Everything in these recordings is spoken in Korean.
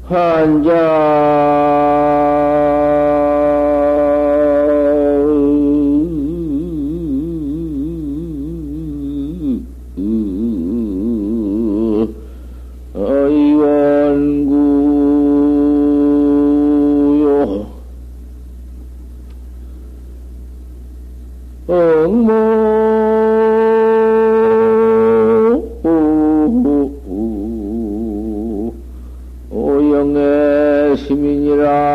환자 의원구요 엉모 오영의 시민이라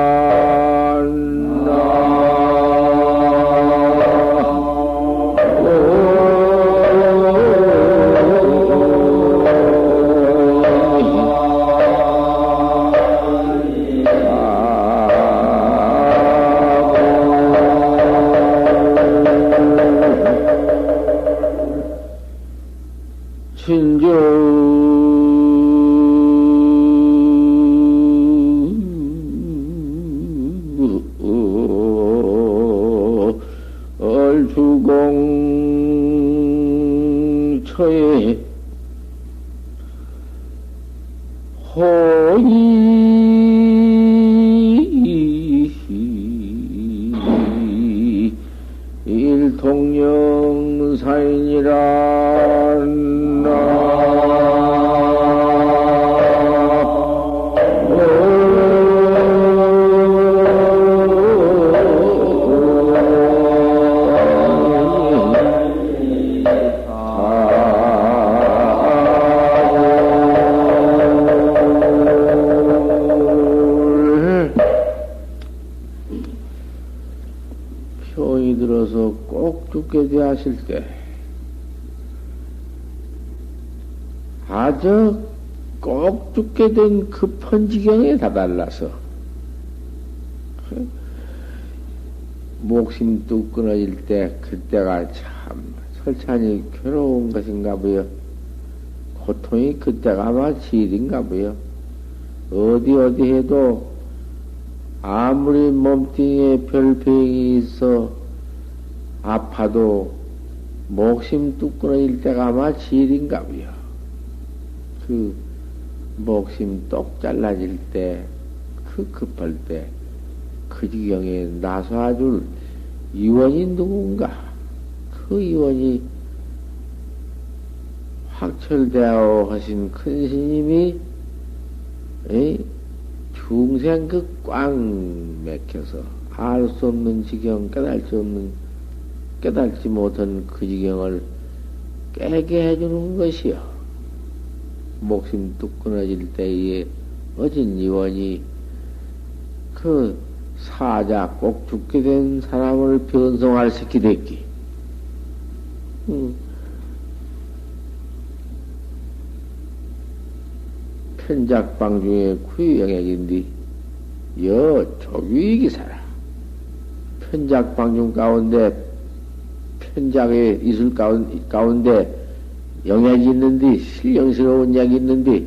얼주공처에 호의 일통령사인이라 병이 들어서 꼭 죽게 되었을 때 아주 꼭 죽게 된 급한 지경에 다달라서 목심 뚝 끊어질 때 그때가 참 설찬이 괴로운 것인가 보여. 고통이 그때가 아마 제일인가 보여. 어디 해도 아무리 몸뚱이에 별병이 있어 아파도 목심 뚝 끊어질 때가 아마 제일인가 보여. 그 목심 똑 잘라질 때, 그 급할 때, 그 지경에 나서줄 이원이 누군가? 그 이원이 확철대하오 하신 큰 스님이 중생 그 꽉 맥혀서 알 수 없는 지경, 깨달지 못한 그 지경을 깨게 해주는 것이요. 목심 뚝 끊어질 때에 어진 이원이 그 사자 꼭 죽게 된 사람을 변성할 시키댔기. 편작방 중에 구유영액인데 여 조규익이 살아. 편작방 중 가운데 편작의 이술 가운데 영약이 있는데 신령스러운 약이 있는데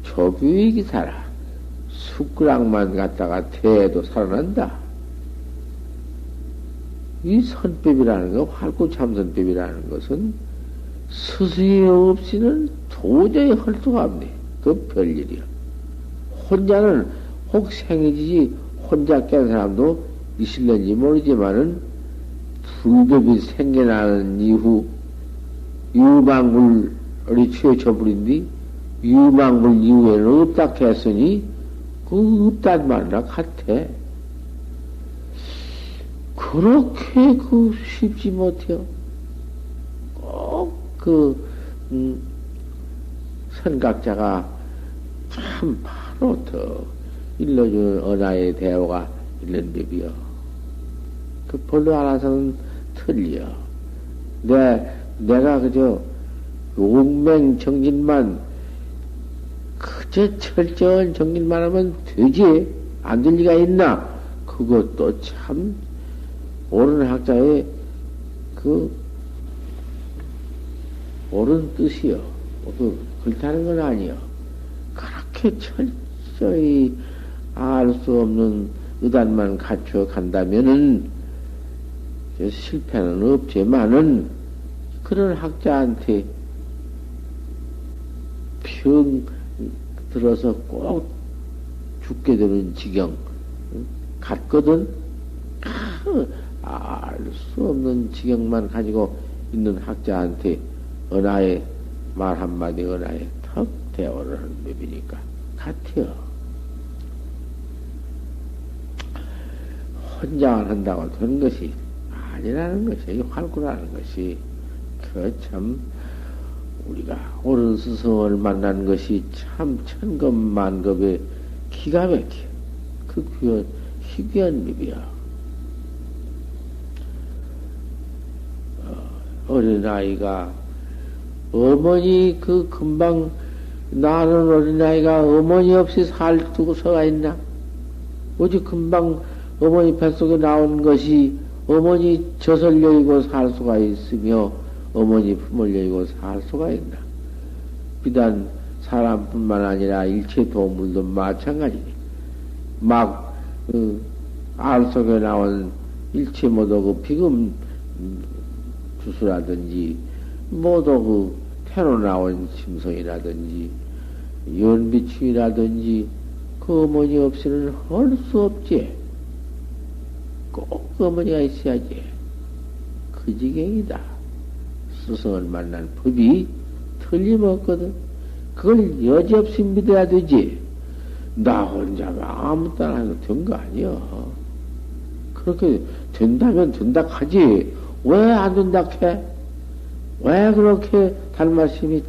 조규익이 살아. 숟가락만 갖다가 대도 살아난다. 이 선법이라는 거, 활구참선법이라는 것은 스승이 없이는 도저히 할 수가 없네. 그 별일이야. 혼자는 혹 생이지 혼자 깬 사람도 있을는지 모르지만은 불법이 생겨나는 이후 유망물이 취해져버린뒤 유망물 이후에는 없다 했으니 그 없단 말이나 같아. 그렇게 그 쉽지 못해요. 꼭 선각자가 참 바로 더 일러주는 언하의 대화가 있는 법이요. 그 별로 알아서는 틀려. 내가 그저 용맹정진만 그저 철저한 정진만 하면 되지. 안 될 리가 있나? 그것도 참 옳은 학자의 그 옳은 뜻이요. 그렇다는 건 아니요. 그렇게 철저히 알 수 없는 의단만 갖춰 간다면은 실패는 없지만은 그런 학자한테 병 들어서 꼭 죽게 되는 지경 같거든. 알 수 없는 지경만 가지고 있는 학자한테 은하의 말 한마디 은하에 턱 대화를 하는 법이니까 같아요. 혼자만 한다고 되는 것이 아니라는 것이, 활구라는 것이, 그 참, 우리가 옳은 스승을 만난 것이 참 천급만급의 기가 막혀. 그 희귀한 법이야. 어린아이가, 어머니, 그 금방, 나는 어린아이가 어머니 없이 살 수가 있나? 오직 금방 어머니 뱃속에 나온 것이 어머니 젖을 여의고 살 수가 있으며 어머니 품을 여의고 살 수가 있나? 비단 사람뿐만 아니라 일체 동물도 마찬가지니. 막, 알 속에 나온 일체 모두 그 피금 주수라든지, 모두 그 태로 나온 심성이라든지, 연비충이라든지, 그 어머니 없이는 할 수 없지. 꼭 어머니가 있어야지. 그 지경이다. 스승을 만난 법이 틀림없거든. 그걸 여지없이 믿어야 되지. 나 혼자 아무 따라 해도 된 거 아니야. 그렇게 된다면 된다 하지. 왜 안 된다 해? 왜 그렇게 달말씀이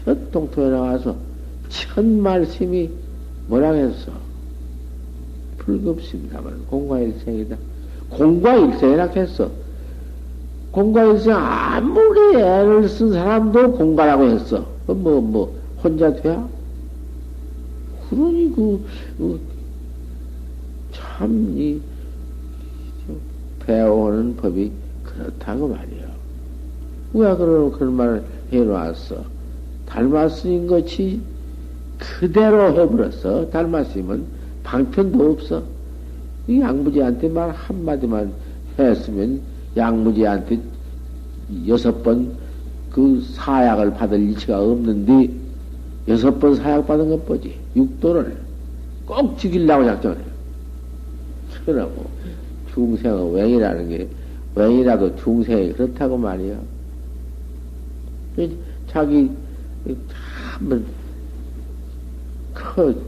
첫 동토에 나와서 첫 말씀이 뭐라 했어? 불급심다만 공과일생이다. 공과일생이라 했어. 공과일생 아무리 애를 쓴 사람도 공과라고 했어. 혼자 돼야? 그러니 참, 배워오는 법이 그렇다고 말이야. 왜 그런 말을 해놓았어? 달마스인 것이 그대로 해버렸어. 달마스임은 방편도 없어. 이 양무지한테 말 한마디만 했으면 양무지한테 6번 그 사약을 받을 이치가 없는데 6번 사약 받은 것 보지. 육도를 꼭 죽이려고 작정해. 그러고 중생의 웽이라는 게 웽이라도 중생이 그렇다고 말이야. 자기 참 그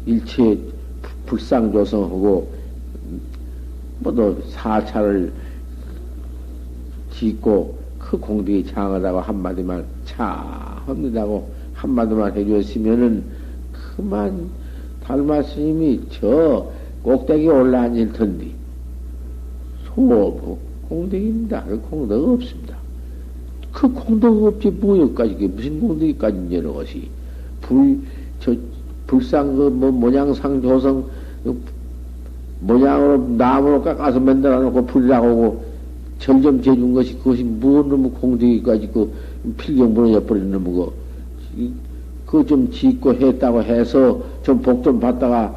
일체 불상조성하고 모두 사찰을 짓고 그 공덕이 장하다고 한마디만 참합니다고 한마디만 해주었으면은 그만 달마 스님이 저 꼭대기 올라앉을 텐데 소부 공덕입니다. 그 공덕 없습니다. 그 공덕 없지 뭐여까지 그게 무슨 공덕이까지 여러 것이 불상 모양상 조성 모양으로 나무로 깎아서 만들어 놓고 불이라고 하고 점점 재준 것이 그것이 무슨 놈의 공덕이까지 그 필경 무너져 버리는 놈이고 그거 좀 짓고 했다고 해서 좀 복 좀 받다가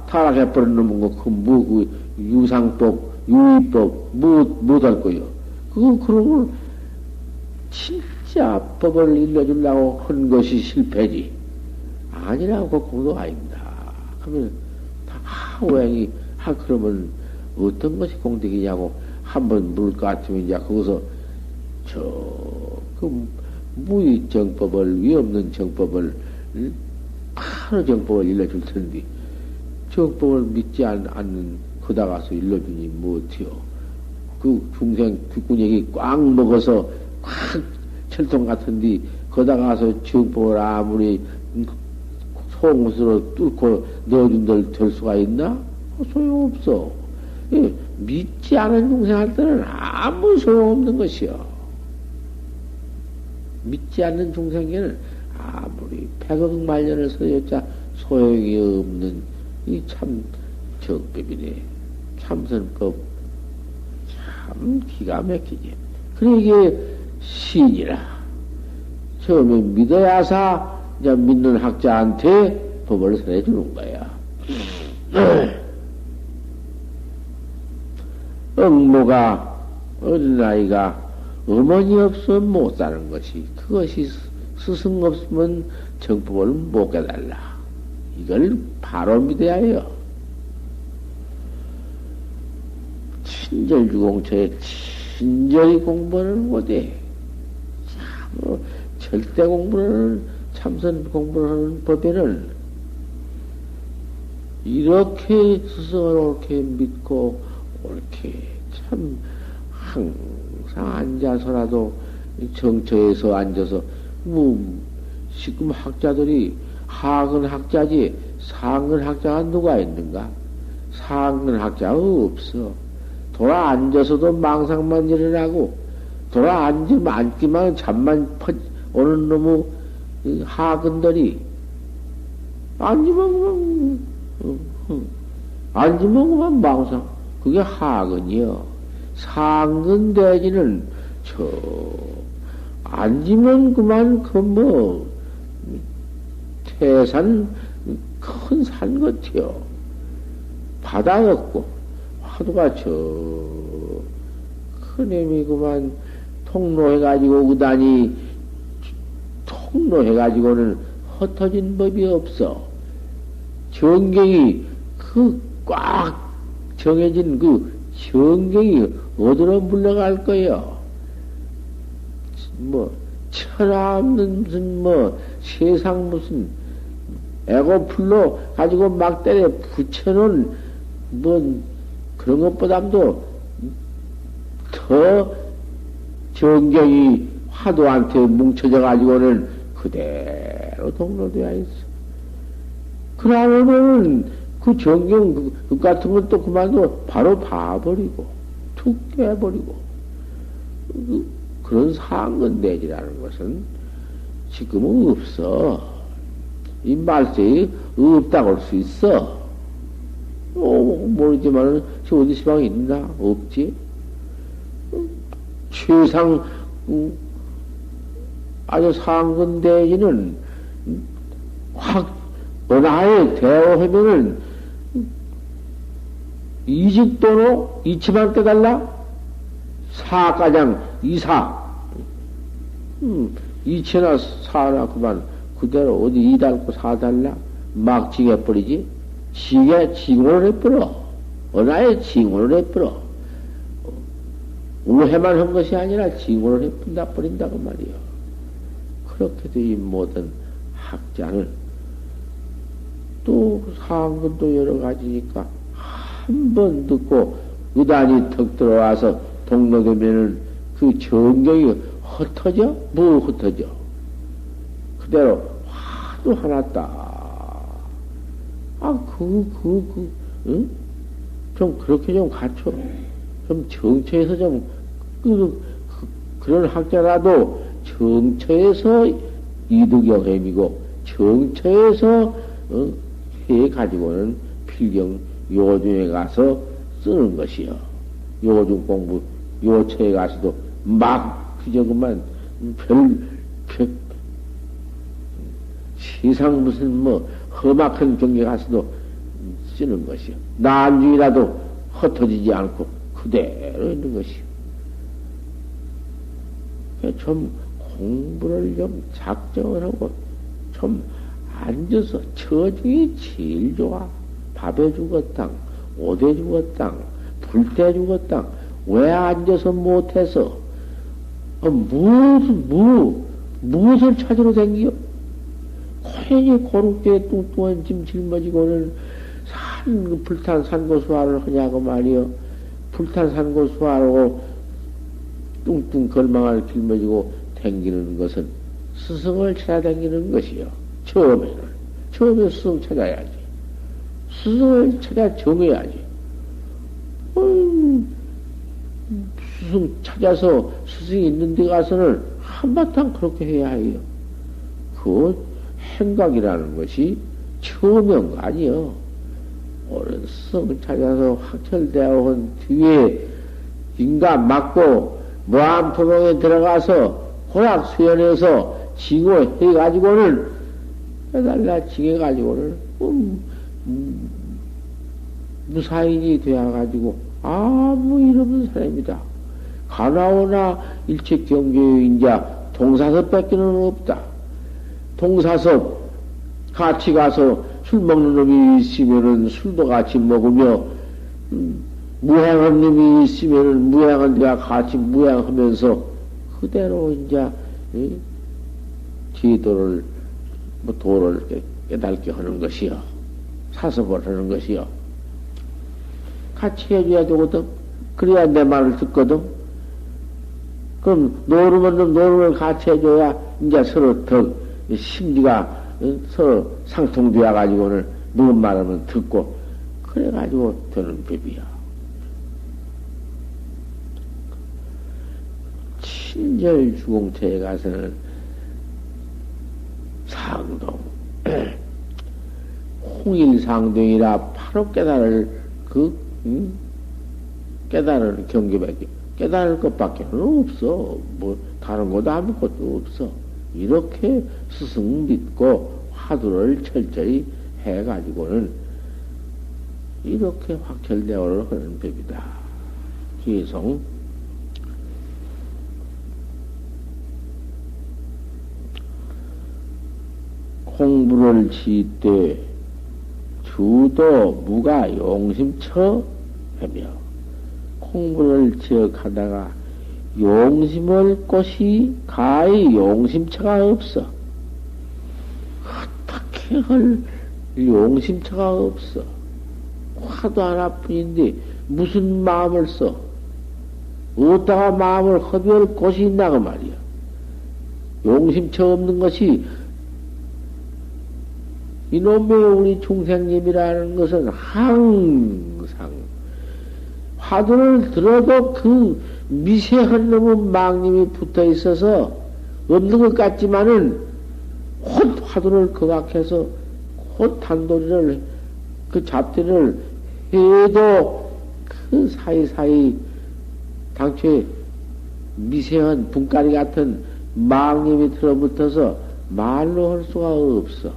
타락해 버리는 놈이고 그 유상법 유의법 못할 거요. 그런 걸 진짜 법을 일러주려고 한 것이 실패지. 아니라고 그 공도 아닙니다. 하면 웽이 그러면 어떤 것이 공덕이냐고 한번 물을 것 같으면 이제 거기서 그 무의 정법을 위 없는 정법을 바로 정법을 일러줄 텐데 정법을 믿지 않는 거다 가서 일러주니 못해요. 그 중생 귓구녕이 꽉 먹어서 꽉 철통 같은데 거다 가서 정법을 아무리 송수로 뚫고 넣어준들 될 수가 있나? 소용없어. 믿지 않은 중생한테는 아무 소용없는 것이요. 믿지 않는 중생에는 아무리 백억만년을 서여자 소용이 없는 이 참 정법이네. 참선법 참 기가 막히지. 그래 이게 신이라. 처음에 믿어야사 이제 믿는 학자한테 법을 설해주는 거야. 어린아이가 어머니 없으면 못 사는 것이, 그것이 스승 없으면 정법을 못 깨달라. 이걸 바로 믿어야 해요. 친절주공처에 친절히 공부는 못해. 참, 절대 공부는, 참선 공부를 하는 법에는 이렇게 스승을 옳게 믿고, 옳게 참, 항상 앉아서라도 정처에서 앉아서, 지금 학자들이 하근 학자지, 상근 학자가 누가 있는가? 상근 학자가 없어. 돌아 앉아서도 망상만 일어나고, 돌아 앉기만 잠만 오는 놈의 하근들이, 앉으면 그만 망상. 그게 하근이요. 상근 대지는 앉으면 그만 태산 큰 산 같아요. 바다였고 화두가 큰 힘이 그만 통로해가지고 의단이 통로해가지고는 흩어진 법이 없어. 정경이 꽉 정해진 정경이 어디로 물러갈 거요? 천하 없는 무슨 세상 무슨 에고풀로 가지고 막 때려 붙여놓은 그런 것보다도 더 정경이 화두한테 뭉쳐져 가지고는 그대로 동로되어 있어. 그러면은 그 정경 그 같은 것도 그만둬 바로 봐버리고 툭 깨버리고 그런 상근대지라는 것은 지금은 없어. 이 말세에 없다고 할 수 있어. 모르지만은 지금 어디 시방에 있나? 없지. 최상 아주 상근대지는 확 은하에 대오하면은 이직도로 이치만 깨달라? 사가장 이사 이치나 사나 그만 그대로 어디 이달고 사달라? 막 징해버리지? 징을 해버려. 은하에 징을 해버려. 우해만 한 것이 아니라 징을 해본다 버린다고 말이요. 그렇게도 이 모든 학자는 또 상근도 여러 가지니까 한 번 듣고 의단이 턱 들어와서 동로되면은 그 정경이 흩어져? 흩어져? 그대로 화도 하나 딱. 응? 좀 그렇게 좀 갖춰. 좀 정처에서 좀, 그런 학자라도 정처에서 이득여햄이고, 정처에서, 해가지고는 필경 요중에 가서 쓰는 것이요. 요중 공부, 요처에 가서도 막, 그저 그만, 세상 무슨 험악한 경계 가서도 쓰는 것이요. 난중이라도 흩어지지 않고 그대로 있는 것이요. 좀 공부를 좀 작정을 하고 좀 앉아서 처중이 제일 좋아. 밥에 죽었당, 옷에 죽었당, 불때 죽었당. 왜 앉아서 못해서 무엇을 찾으러 댕겨? 고연히 고룩게 뚱뚱한 짐 짊어지고는 불탄 산고수화를 하냐고 말이요. 불탄 산고수화로 뚱뚱 걸망을 짊어지고 댕기는 것은 스승을 찾아다니는 것이요. 처음에 스승 찾아야지. 스승을 찾아 정해야지. 스승 찾아서 스승이 있는 데 가서는 한바탕 그렇게 해야 해요. 그 행각이라는 것이 처음인 거 아니요. 옳은 스승을 찾아서 확철되어 온 뒤에 인간 맞고 무한포동에 들어가서 호락 수연해서 징호해가지고는 해달라 징해가지고는 무사인이 되어가지고 아무 일 없는 사람이다. 가나오나 일체 경계인자 동사서 뺏기는 없다. 동사섭 같이 가서 술 먹는 놈이 있으면은 술도 같이 먹으며, 무행한 놈이 있으면은 무행한 데와 같이 무행하면서 그대로 이제 지도를 뭐 도를 깨닫게 하는 것이요, 사섭을 하는 것이요. 같이 해줘야 되거든. 그래야 내 말을 듣거든. 그럼 노름은 노름을 같이 해줘야 이제 서로 더 심지가 서로 상통되어 가지고는 누군 말하면 듣고 그래 가지고 되는 법이야. 친절 주공처에 가서는 상동 홍일상동이라 바로 깨달을 경계밖에 깨달을 것밖에는 없어. 뭐 다른 것도 아무것도 없어. 이렇게 스승 믿고 화두를 철저히 해가지고는 이렇게 확철대오를 하는 법이다. 계속 공부를 지때 주도 무가 용심처 하며, 공부를 지역하다가 용심을 곳이 가히 용심처가 없어. 어떻게 할 용심처가 없어. 화도 하나뿐인데 무슨 마음을 써? 어디다가 마음을 허비할 곳이 있나 그 말이야. 용심처 없는 것이 이놈의 우리 중생님이라는 것은 항상 화두를 들어도 그 미세한 놈의 망님이 붙어 있어서 없는 것 같지만은 곧 화두를 거각해서 곧 단도리를 그 잡티를 해도 그 사이사이 당초에 미세한 분가리 같은 망님이 들어붙어서 말로 할 수가 없어.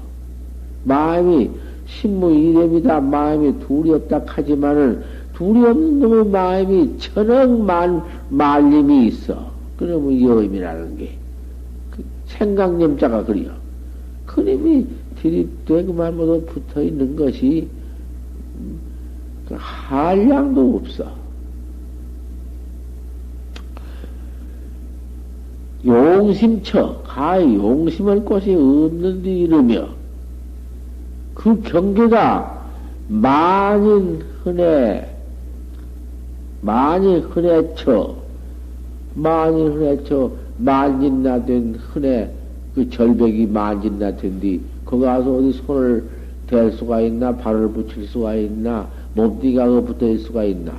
마음이 신무이рем이다. 마음이 둘이 없다 하지만은 둘이 없는 놈의 마음이 천억 말림이 있어. 그러면 여임이라는 게 그 생각념자가 그려. 그림이 디립되 그만 모두 붙어 있는 것이 그 한량도 없어. 용심처 가히 용심할 곳이 없는데 이르며 그 경계가 만인 흔해 만진나된 흔해 그 절벽이 만진나된 뒤 거기 가서 어디 손을 댈 수가 있나, 발을 붙일 수가 있나, 몸띠가 붙어 있을 수가 있나,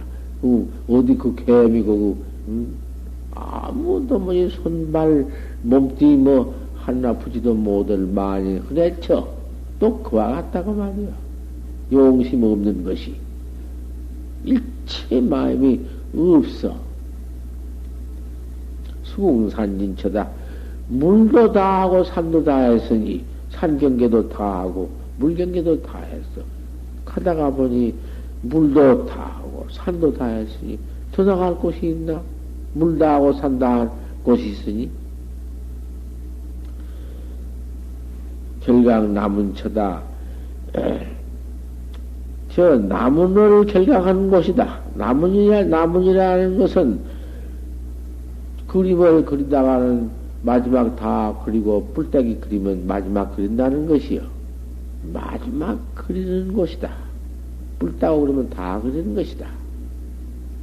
어디 그 개미 거기 아무도 뭐지 손발 몸띠 뭐 하나 붙이도 못할 만인 흔해쳐. 또 그와 같다고 말이야. 용심 없는 것이 일체 마음이 없어. 수공산진처다. 물도 다 하고 산도 다 했으니 산경계도 다 하고 물경계도 다 했어. 가다가 보니 물도 다 하고 산도 다 했으니 더 나갈 곳이 있나? 물 다 하고 산 다 할 곳이 있으니 결각 나문처다. 저 나문을 결각하는 곳이다. 나문이라는 것은 그림을 그리다가는 마지막 다 그리고 뿔떼기 그리면 마지막 그린다는 것이요. 마지막 그리는 곳이다. 뿔따고 그러면 다 그리는 것이다.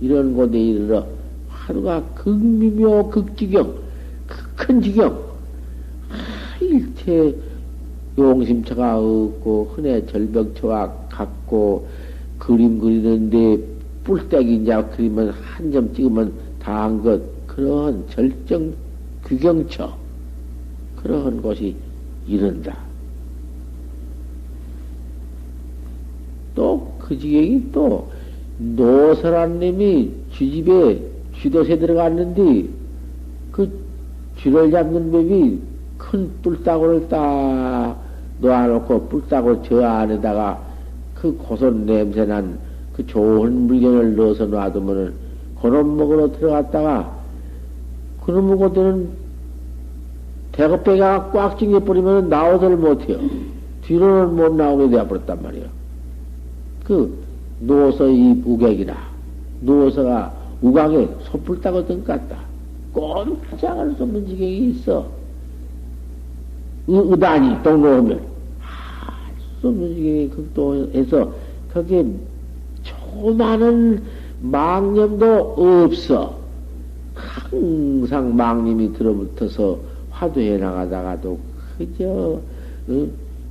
이런 곳에 이르러 하루가 극미묘 극지경, 극큰 지경, 일체 용심처가 없고 흔해 절벽처와 같고 그림 그리는데 뿔떼기 이제 그리면 한 점 찍으면 다 한 것, 그러한 절정 규경처, 그러한 곳이 이른다. 또 그 지경이 또 노설한 놈이 쥐집에 쥐도새 들어갔는데 그 쥐를 잡는 법이 큰 뿔따구를 딱 놓아놓고 뿔따구 저 안에다가 그 고소한 냄새난 그 좋은 물건을 넣어서 놔두면은 그놈 먹으러 들어갔다가 그놈 먹고들은 대겁배가 꽉 찡겨버리면 나오들 못해요. 뒤로는 못 나오게 되어버렸단 말이에요. 누워서 이 우객이라, 누워서가 우각에 솥불 따거든 같다. 꼼짝 할 수 없는 지경이 있어. 의단이 동로하면 할 수 없는 지경이 극도해서 거기에 조그마한 망념도 없어. 항상 망님이 들어붙어서 화두해 나가다가도 그저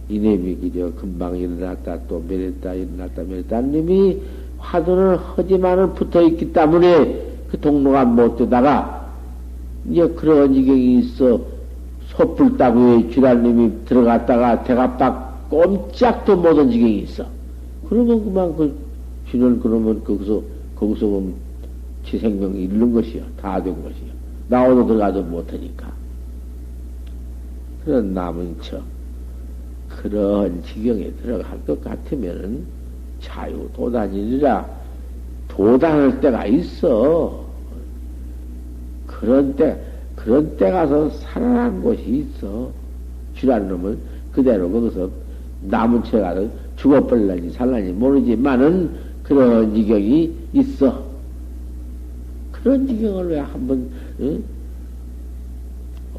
이놈이 그저 금방 일어났다 또 매렸다 일어났다 매렸다 님이 화두는 하지만은 붙어있기 때문에 그 동로가 못 되다가 이제 그런 지경이 있어. 솥불 따구에 쥐랄님이 들어갔다가 대갑박 꼼짝도 못한 지경이 있어. 그러면 그만 그 쥐는 그러면 거기서 보면 지 생명이 잃는 것이요. 다 된 것이요. 나오도 들어가도 못하니까. 그런 남은 척, 그런 지경에 들어갈 것 같으면은 자유 도단이니라 도단할 때가 있어. 그런 때 가서 살아난 곳이 있어. 쥐란 놈은 그대로 거기서 남은 채 가서 죽어버릴란지 살란지 모르지만은 그런 지경이 있어. 그런 지경을 왜 한번, 응?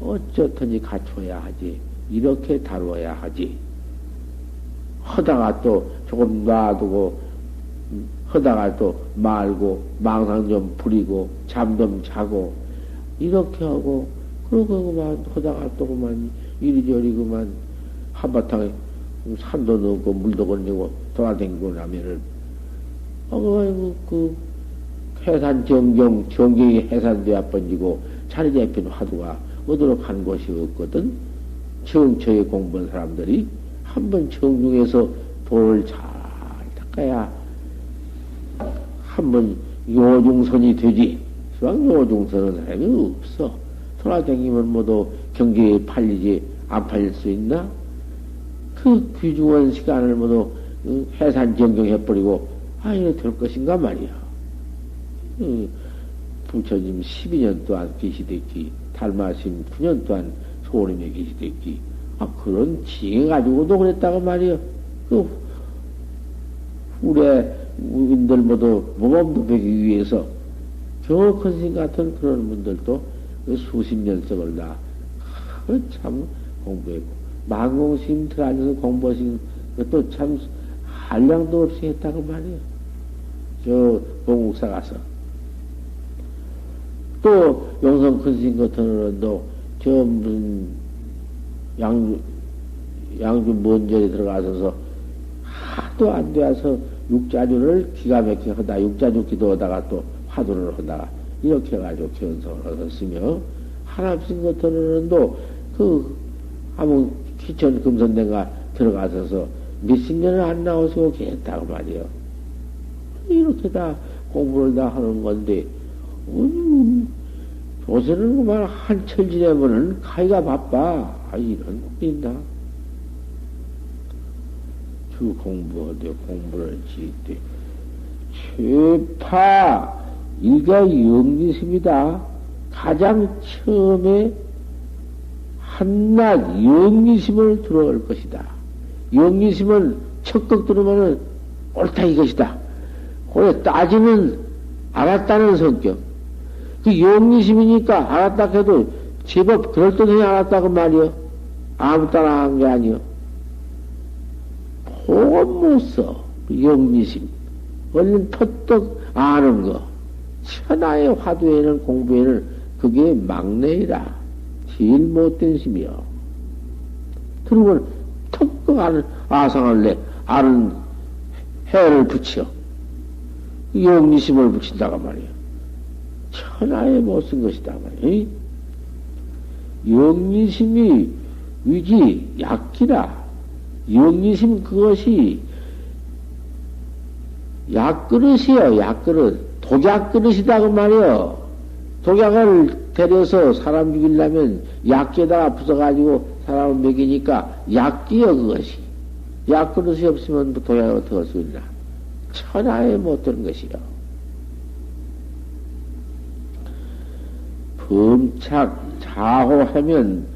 어쩌든지 갖춰야 하지. 이렇게 다루어야 하지. 하다가 또 조금 놔두고, 하다가 또 말고, 망상 좀 부리고, 잠 좀 자고, 이렇게 하고, 그러고 그만 하다가 또 그만 이리저리 그만 한바탕에 산도 넣고 물도 건네고 돌아다니고 나면은, 해산 정경이 해산되어 번지고 자리 잡힌 화두가 어디로 간 곳이 없거든. 정처에 공부한 사람들이 한번 정중해서 도를 잘 닦아야 한번 요중선이 되지. 시방 요중선은 사람이 없어. 돌아다니면 모두 경계에 팔리지 안 팔릴 수 있나? 그 귀중한 시간을 모두 해산 정경해버리고 이래 될 것인가 말이야. 부처님 12년 동안 계시댔기, 달마심 9년 동안 소림에 계시댔기, 그런 지혜 가지고도 그랬다고 말이요. 후래 우인들 모두 모범도 배기 위해서 저 큰신 같은 그런 분들도 수십 년석을 다 참 공부했고, 망공심 들어앉아서 공부하신 것도 참 한량도 없이 했다고 말이요. 저 봉국사 가서. 또 용성 큰신 같은 어른도 저 무슨 양주 먼절에 들어가서서 하도 안 되어서 육자주를 기가 막히게 하다 육자주 기도하다가 또 화두를 하다가 이렇게 해가지고 견성을 하셨으며, 하나심 같은 어른도 아무 기천 금선대가 들어가서서 몇십 년을 안 나오시고 계셨다고 말이요. 이렇게 다 공부를 다 하는 건데, 요새는 그만 한철 지내면은 가기가 바빠. 이런 꼴이 있나? 주 공부하되 공부를 지때 최파 이가 영리심이다. 가장 처음에 한낱 영리심을 들어올 것이다. 영리심을 척극 들으면은 옳다 이것이다. 그래 따지는 알았다는 성격. 그 영리심이니까 알았다 해도 제법 그럴듯하게 알았다고 말이요. 아무 따라 한 게 아니요. 보고 못 써. 그 영리심. 얼른 터떡 아는 거. 천하의 화두에는 공부에는 그게 막내이라. 제일 못된 심이요. 그러면 턱 아는 아상을 내 아는 해를 붙여. 영리심을 붙인다고 말이요. 천하에 못 쓴 것이다 말이요. 영리심이 위지 약기라. 영리심 그것이 약그릇이요. 약그릇. 독약그릇이다 그 말이요. 독약을 데려서 사람 죽이려면 약기에다가 부숴가지고 사람을 먹이니까 약기요 그것이. 약그릇이 없으면 독약을 어떻게 할 수 있나. 천하에 못 드는 것이요. 범착 자호하면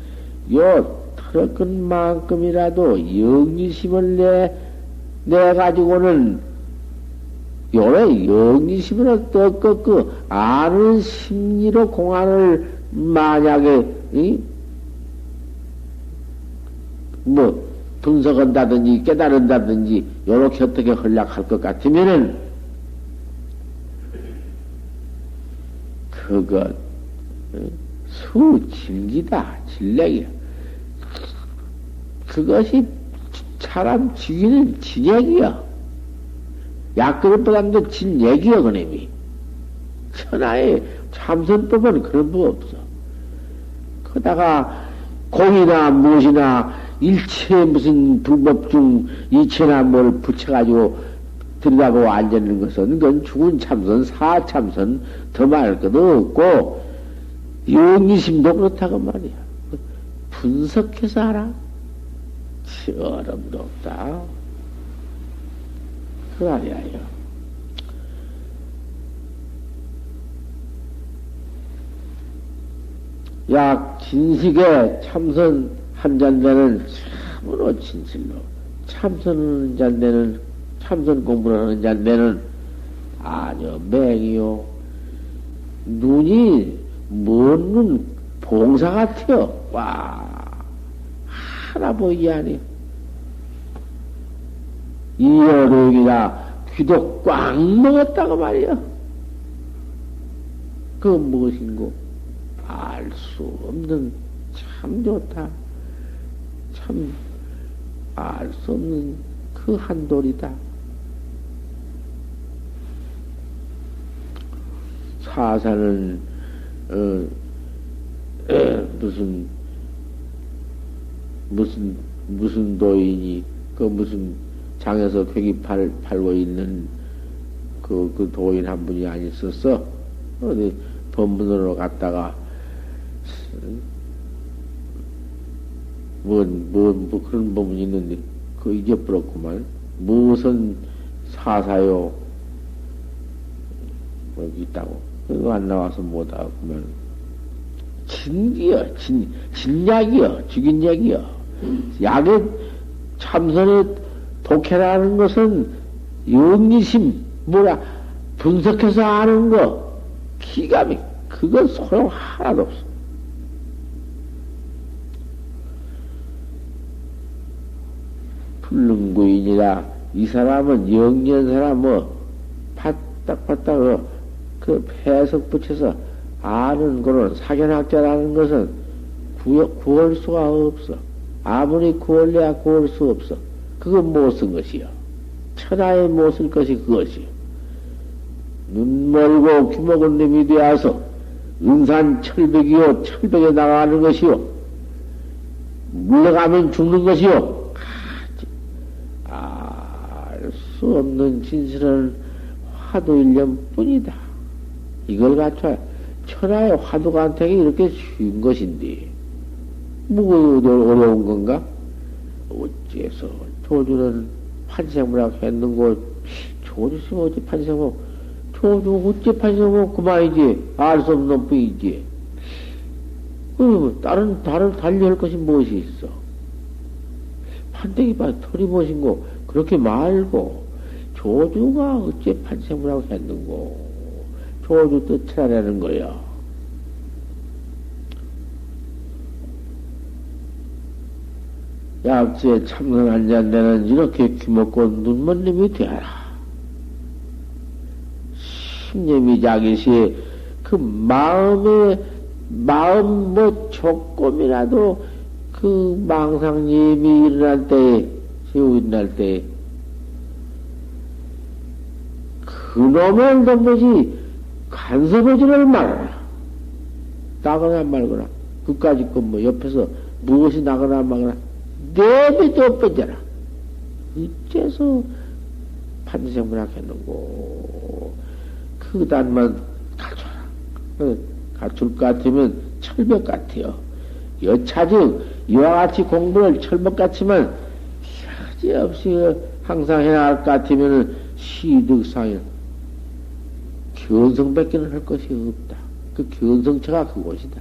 요 털어끈 만큼이라도 영리심을 내 가지고는 요래 영리심을 또 아는 심리로 공안을 만약에 뭐 분석한다든지 깨달은다든지 요렇게 어떻게 허락할 것 같으면은 그것 수질기다 질렉이야. 그것이 사람 죽이는 진액이야. 약그릇보다도 진액이야 그놈이. 천하의 참선법은 그런 법 없어. 그러다가 공이나 무엇이나 일체 무슨 불법 중 이체나 뭘 붙여가지고 들여다보고 앉아있는 것은 그건 죽은 참선, 사참선 더 말할 것도 없고 영리심도 그렇다고 말이야. 분석해서 알아. 어림도 없다. 그 말이야. 약 진식에 참선 한 잔대는 참으로 진실로 참선하는 잔대는 참선 공부를 하는 잔대는 아주 맹이요. 눈이 먼 눈 봉사 같아요. 와 하나 보이지 아니. 이어록이라 귀도 꽉 먹었다고 말이야. 그 무엇인고 알 수 없는 참 좋다. 참 알 수 없는 그 한돌이다. 사사는 무슨 도인이 그 무슨 장에서 괭이 팔고 있는 그 도인 한 분이 아니었어. 어디 법문으로 갔다가 뭐 그런 법문이 있는데 그 잊어버렸구만. 무슨 사사요 여기 있다고 그거 안 나와서 못하구만. 진기여 진약이여 죽인 약이여. 약의 참선의 독해라는 것은 영리심 뭐라 분석해서 아는 거 기가 막 그건 소용 하나도 없어. 불능구인이라 이 사람은 영리한 사람 뭐 바닥바닥 그 해석 붙여서 아는 거는 사견학자라는 것은 구할 수가 없어. 아무리 구할래야 구할 수 없어. 그건 못 쓴 것이요. 천하에 못 쓸 것이 그것이요. 눈 멀고 귀 먹은 놈이 되어서 은산 철벽이요. 철벽에 나가는 것이요. 물러가면 죽는 것이요. 알 수 없는 진실은 화두일념 뿐이다. 이걸 갖춰야 천하의 화두간택이 이렇게 쉬운 것인데 뭐가 어려운 건가? 어째서 조주는 판생문학 했는고 조주시면 어째 판생문 조주 어째 판생문 그만이지. 알 수 없는 뿐이지. 다른 달리할 것이 무엇이 있어? 판때기 봐 털이 무엇인고 그렇게 말고 조주가 어째 판생문학 했는고 조주 뜻하라는 거야. 약지에 참선 한 잔대는 이렇게 귀먹고 눈먼 놈이 되어라. 신념이 자기시 그 마음 뭐 조금이라도 그 망상님이 일어날 때에, 세우 일어날 때에, 그놈을 덤보지 간섭하지를 말아라. 나거나 말거나, 그까짓 건 뭐 옆에서 무엇이 나거나 말거나, 내비도 뺏겨라. 어째서 판생문학 했는고, 그단만 갖춰라. 갖출 것 같으면 철벽 같아요. 여차즉 이와 같이 공부를 철벽 같지만 여지없이 항상 해야 할 것 같으면 시득상일 견성밖에는 할 것이 없다. 그 견성처가 그곳이다.